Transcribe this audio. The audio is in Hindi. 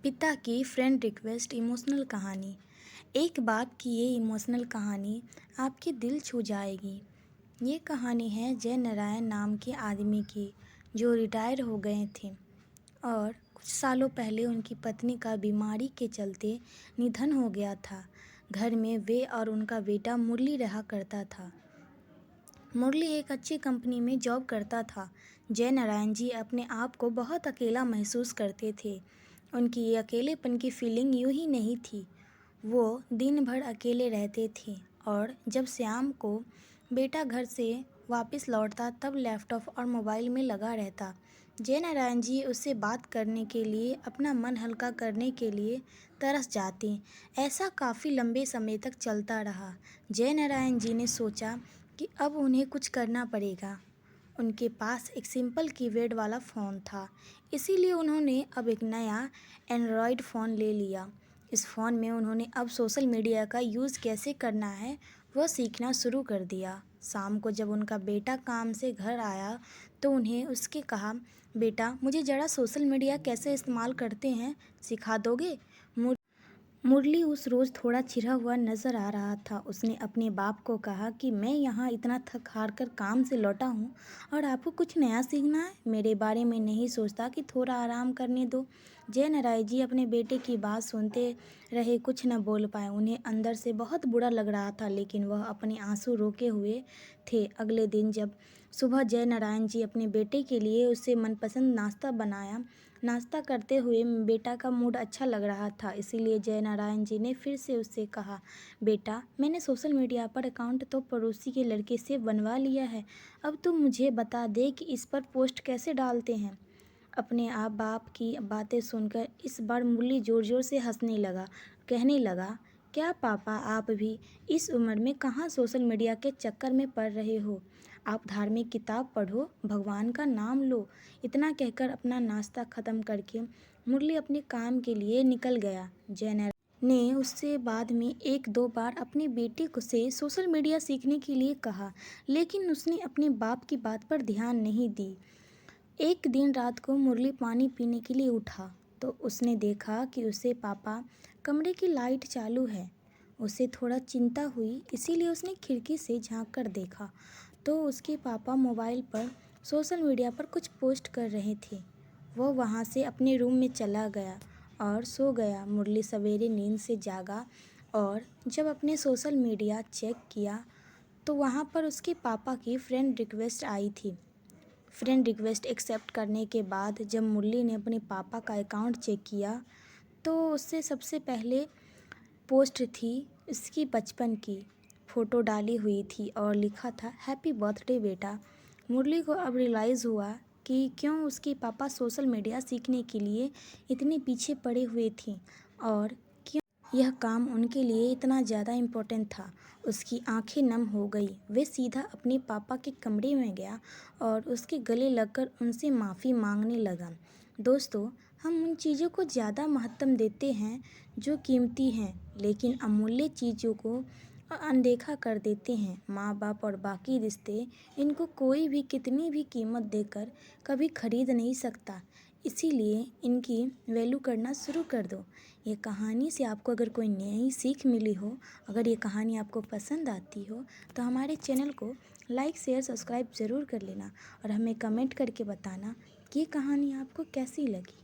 पिता की फ्रेंड रिक्वेस्ट इमोशनल कहानी। एक बाप की ये इमोशनल कहानी आपके दिल छू जाएगी। ये कहानी है जय नारायण नाम के आदमी की, जो रिटायर हो गए थे और कुछ सालों पहले उनकी पत्नी का बीमारी के चलते निधन हो गया था। घर में वे और उनका बेटा मुरली रहा करता था। मुरली एक अच्छी कंपनी में जॉब करता था। जय नारायण जी अपने आप को बहुत अकेला महसूस करते थे। उनकी ये अकेलेपन की फीलिंग यूं ही नहीं थी। वो दिन भर अकेले रहते थे और जब शाम को बेटा घर से वापस लौटता तब लैपटॉप और मोबाइल में लगा रहता। जय नारायण जी उससे बात करने के लिए, अपना मन हल्का करने के लिए तरस जाते। ऐसा काफ़ी लंबे समय तक चलता रहा। जय नारायण जी ने सोचा कि अब उन्हें कुछ करना पड़ेगा। उनके पास एक सिंपल कीपैड वाला फ़ोन था, इसीलिए उन्होंने अब एक नया एंड्रॉयड फ़ोन ले लिया। इस फ़ोन में उन्होंने अब सोशल मीडिया का यूज़ कैसे करना है वह सीखना शुरू कर दिया। शाम को जब उनका बेटा काम से घर आया तो उन्हें उसके कहा, बेटा मुझे ज़रा सोशल मीडिया कैसे इस्तेमाल करते हैं सिखा दोगे? मुरली उस रोज़ थोड़ा चिढ़ा हुआ नज़र आ रहा था। उसने अपने बाप को कहा कि मैं यहाँ इतना थक हार कर काम से लौटा हूँ और आपको कुछ नया सीखना है? मेरे बारे में नहीं सोचता कि थोड़ा आराम करने दो? जय नारायण जी अपने बेटे की बात सुनते रहे, कुछ न बोल पाए। उन्हें अंदर से बहुत बुरा लग रहा था, लेकिन वह अपने आंसू रोके हुए थे। अगले दिन जब सुबह जय नारायण जी अपने बेटे के लिए उससे मनपसंद नाश्ता बनाया। नाश्ता करते हुए बेटा का मूड अच्छा लग रहा था, इसीलिए जय नारायण जी ने फिर से उससे कहा, बेटा मैंने सोशल मीडिया पर अकाउंट तो पड़ोसी के लड़के से बनवा लिया है, अब तुम मुझे बता दे कि इस पर पोस्ट कैसे डालते हैं। अपने आप बाप की बातें सुनकर इस बार मुरली ज़ोर ज़ोर से हंसने लगा। कहने लगा, क्या पापा आप भी इस उम्र में कहाँ सोशल मीडिया के चक्कर में पड़ रहे हो? आप धार्मिक किताब पढ़ो, भगवान का नाम लो। इतना कहकर अपना नाश्ता ख़त्म करके मुरली अपने काम के लिए निकल गया। जय नारायण ने उससे बाद में एक दो बार अपने बेटे को से सोशल मीडिया सीखने के लिए कहा, लेकिन उसने अपने बाप की बात पर ध्यान नहीं दी। एक दिन रात को मुरली पानी पीने के लिए उठा तो उसने देखा कि उसके पापा कमरे की लाइट चालू है। उसे थोड़ा चिंता हुई, इसीलिए उसने खिड़की से झांक कर देखा तो उसके पापा मोबाइल पर सोशल मीडिया पर कुछ पोस्ट कर रहे थे। वह वहाँ से अपने रूम में चला गया और सो गया। मुरली सवेरे नींद से जागा और जब अपने सोशल मीडिया चेक किया तो वहाँ पर उसके पापा की फ्रेंड रिक्वेस्ट आई थी। फ्रेंड रिक्वेस्ट एक्सेप्ट करने के बाद जब मुरली ने अपने पापा का अकाउंट चेक किया तो उससे सबसे पहले पोस्ट थी उसकी बचपन की फ़ोटो डाली हुई थी और लिखा था, हैप्पी बर्थडे बेटा। मुरली को अब रियलाइज़ हुआ कि क्यों उसके पापा सोशल मीडिया सीखने के लिए इतने पीछे पड़े हुए थे और क्यों यह काम उनके लिए इतना ज़्यादा इम्पोर्टेंट था। उसकी आंखें नम हो गई। वे सीधा अपने पापा के कमरे में गया और उसके गले लगकर उनसे माफ़ी मांगने लगा। दोस्तों, हम उन चीज़ों को ज़्यादा महत्व देते हैं जो कीमती हैं, लेकिन अमूल्य चीज़ों को अनदेखा कर देते हैं। माँ बाप और बाकी रिश्ते, इनको कोई भी कितनी भी कीमत देकर कभी खरीद नहीं सकता, इसीलिए इनकी वैल्यू करना शुरू कर दो। ये कहानी से आपको अगर कोई नई सीख मिली हो, अगर ये कहानी आपको पसंद आती हो तो हमारे चैनल को लाइक शेयर सब्सक्राइब ज़रूर कर लेना और हमें कमेंट करके बताना कि ये कहानी आपको कैसी लगी।